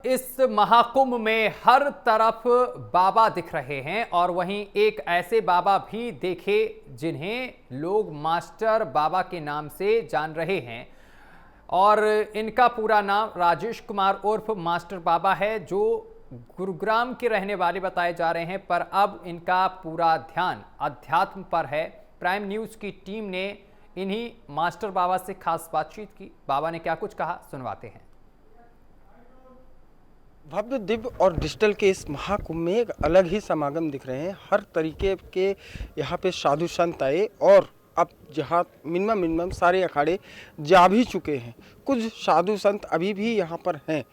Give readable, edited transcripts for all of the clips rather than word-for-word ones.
इस महाकुंभ में हर तरफ बाबा दिख रहे हैं और वहीं एक ऐसे बाबा भी देखे जिन्हें लोग मास्टर बाबा के नाम से जान रहे हैं और इनका पूरा नाम राजेश कुमार उर्फ मास्टर बाबा है, जो गुरुग्राम के रहने वाले बताए जा रहे हैं। पर अब इनका पूरा ध्यान अध्यात्म पर है। प्राइम न्यूज़ की टीम ने इन्हीं मास्टर बाबा से खास बातचीत की। बाबा ने क्या कुछ कहा, सुनवाते हैं। भव्य, दिव्य और डिजिटल के इस महाकुंभ में एक अलग ही समागम दिख रहे हैं। हर तरीके के यहाँ पे साधु संत आए और अब जहाँ मिनिमम सारे अखाड़े जा भी चुके हैं। कुछ साधु संत अभी भी यहाँ पर हैं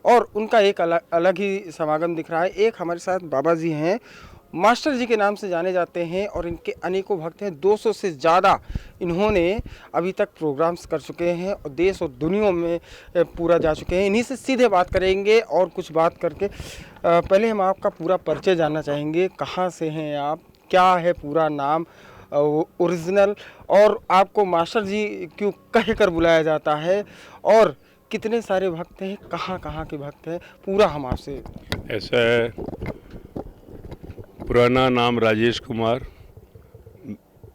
और उनका एक अलग ही समागम दिख रहा है। एक हमारे साथ बाबा जी हैं, मास्टर जी के नाम से जाने जाते हैं और इनके अनेकों भक्त हैं। 200 से ज़्यादा इन्होंने अभी तक प्रोग्राम्स कर चुके हैं और देश और दुनिया में पूरा जा चुके हैं। इन्हीं से सीधे बात करेंगे और कुछ बात करके पहले हम आपका पूरा परिचय जानना चाहेंगे। कहाँ से हैं आप, क्या है पूरा नाम ओरिजिनल, और आपको मास्टर जी क्यों कह कर बुलाया जाता है, और कितने सारे भक्त हैं, कहाँ कहाँ के भक्त हैं, पूरा हम आपसे। ऐसा है, पुराना नाम राजेश कुमार,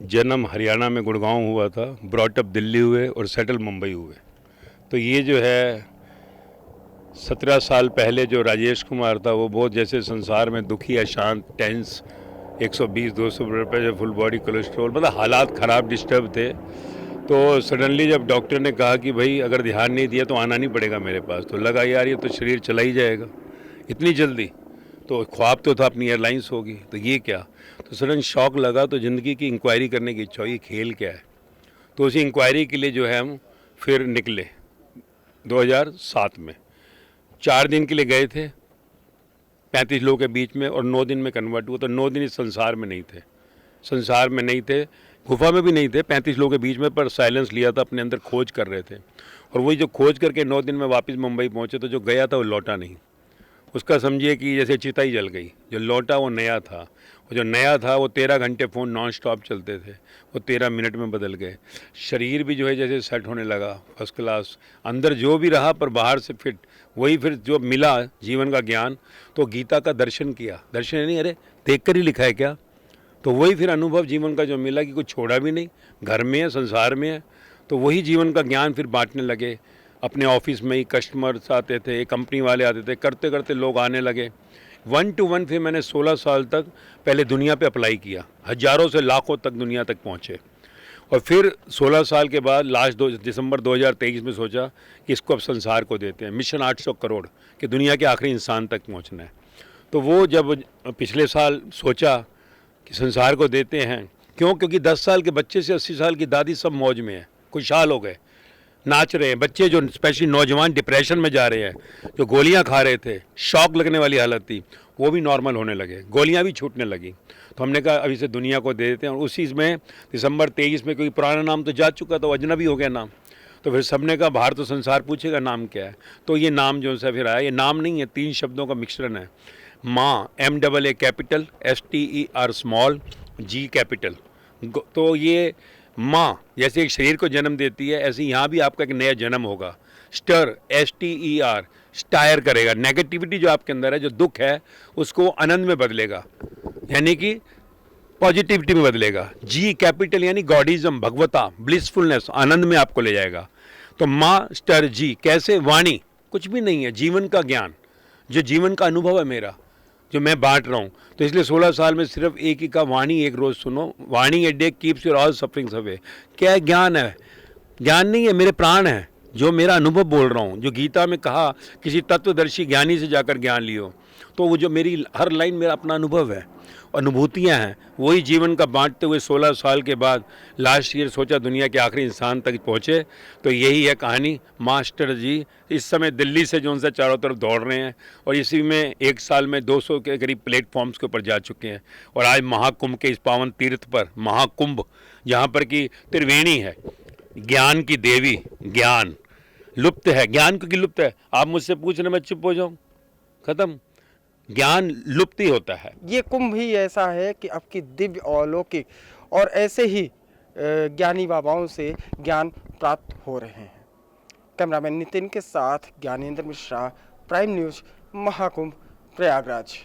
जन्म हरियाणा में गुड़गांव हुआ था, ब्रॉटअप दिल्ली हुए और सेटल मुंबई हुए। तो ये जो है 17 साल पहले जो राजेश कुमार था वो बहुत जैसे संसार में दुखी, अशांत, टेंस, 120-200 रुपये फुल बॉडी कोलेस्ट्रॉल, मतलब हालात ख़राब, डिस्टर्ब थे। तो सडनली जब डॉक्टर ने कहा कि भाई अगर ध्यान नहीं दिया तो आना नहीं पड़ेगा मेरे पास, तो लगा यार ये तो शरीर चला ही जाएगा इतनी जल्दी। तो ख्वाब तो था अपनी एयरलाइंस होगी, तो ये क्या। तो सडन शॉक लगा, तो ज़िंदगी की इंक्वायरी करने की इच्छा हुई, खेल क्या है। तो उसी इंक्वायरी के लिए जो है हम फिर निकले 2007 में। 4 दिन के लिए गए थे 35 लोगों के बीच में और 9 दिन में कन्वर्ट हुआ। तो 9 दिन इस संसार में नहीं थे, संसार में नहीं थे, गुफा में भी नहीं थे, 35 लोगों के बीच में, पर साइलेंस लिया था, अपने अंदर खोज कर रहे थे। और वही जो खोज करके 9 दिन में वापस मुंबई पहुँचे, तो जो गया था वो लौटा नहीं। उसका समझिए कि जैसे चिता ही जल गई। जो लौटा वो नया था, और जो नया था वो 13 घंटे फ़ोन नॉन स्टॉप चलते थे, वो 13 मिनट में बदल गए। शरीर भी जो है जैसे सेट होने लगा, फर्स्ट क्लास, अंदर जो भी रहा पर बाहर से फिट। वही फिर जो मिला जीवन का ज्ञान, तो गीता का दर्शन किया, दर्शन नहीं, अरे देख कर ही लिखा है क्या। तो वही फिर अनुभव जीवन का जो मिला कि कुछ छोड़ा भी नहीं, घर में है, संसार में है। तो वही जीवन का ज्ञान फिर बांटने लगे। अपने ऑफिस में ही कस्टमर्स आते थे, कंपनी वाले आते थे, करते करते लोग आने लगे। 1 to 1 फिर मैंने 16 साल तक पहले दुनिया पे अप्लाई किया, हज़ारों से लाखों तक दुनिया तक पहुँचे। और फिर 16 साल के बाद लास्ट दिसंबर 2023 में सोचा कि इसको अब संसार को देते हैं, मिशन 800 करोड़ कि दुनिया के आखिरी इंसान तक पहुँचना है। तो वो जब पिछले साल सोचा कि संसार को देते हैं, क्योंकि 10 साल के बच्चे से 80 साल की दादी सब मौज में है, खुशहाल हो गए, नाच रहे हैं। बच्चे जो स्पेशली नौजवान डिप्रेशन में जा रहे हैं, जो गोलियां खा रहे थे, शॉक लगने वाली हालत थी, वो भी नॉर्मल होने लगे, गोलियां भी छूटने लगी। तो हमने कहा अभी से दुनिया को दे देते हैं। और उसी में दिसंबर 23 में, क्योंकि पुराना नाम तो जा चुका था, अजनबी हो गया नाम, तो फिर सबने कहा बाहर तो संसार पूछेगा नाम क्या है। तो ये नाम जो सा फिर आया, ये नाम नहीं है, 3 शब्दों का मिश्रण है। माँ, MAA capital, STER small, G capital. तो ये माँ जैसे एक शरीर को जन्म देती है, ऐसे यहाँ भी आपका एक नया जन्म होगा। स्टर, STER, स्टायर करेगा, नेगेटिविटी जो आपके अंदर है, जो दुख है, उसको आनंद में बदलेगा, यानी कि पॉजिटिविटी में बदलेगा। G कैपिटल यानी गॉडिज्म, भगवता, ब्लिसफुलनेस, आनंद में आपको ले जाएगा। तो माँ स्टर G कैसे, वाणी कुछ भी नहीं है, जीवन का ज्ञान, जो जीवन का अनुभव है मेरा, जो मैं बांट रहा हूँ। तो इसलिए 16 साल में सिर्फ एक ही का, वाणी एक रोज़ सुनो, वाणी a day keeps your all sufferings away. क्या है, ज्ञान है, ज्ञान नहीं है, मेरे प्राण है, जो मेरा अनुभव बोल रहा हूँ। जो गीता में कहा किसी तत्वदर्शी ज्ञानी से जाकर ज्ञान लियो, तो वो जो मेरी हर लाइन मेरा अपना अनुभव है, अनुभूतियाँ हैं, वही जीवन का बांटते हुए 16 साल के बाद लास्ट ईयर सोचा दुनिया के आखिरी इंसान तक पहुँचे। तो यही है कहानी। मास्टर जी इस समय दिल्ली से जो उनसे चारों तरफ दौड़ रहे हैं, और इसी में 1 साल में 200 के करीब प्लेटफॉर्म्स के ऊपर जा चुके हैं। और आज महाकुंभ के इस पावन तीर्थ पर, महाकुंभ जहाँ पर कि त्रिवेणी है, ज्ञान की देवी, ज्ञान लुप्त है, ज्ञान क्योंकि लुप्त है। आप मुझसे पूछ रहे, मैं चुप हो जाऊँ, खत्म, ज्ञान लुप्त ही होता है। ये कुंभ ही ऐसा है कि आपकी दिव्य अलौकिक और ऐसे ही ज्ञानी बाबाओं से ज्ञान प्राप्त हो रहे हैं। कैमरामैन नितिन के साथ ज्ञानेंद्र मिश्रा, प्राइम न्यूज़, महाकुंभ, प्रयागराज।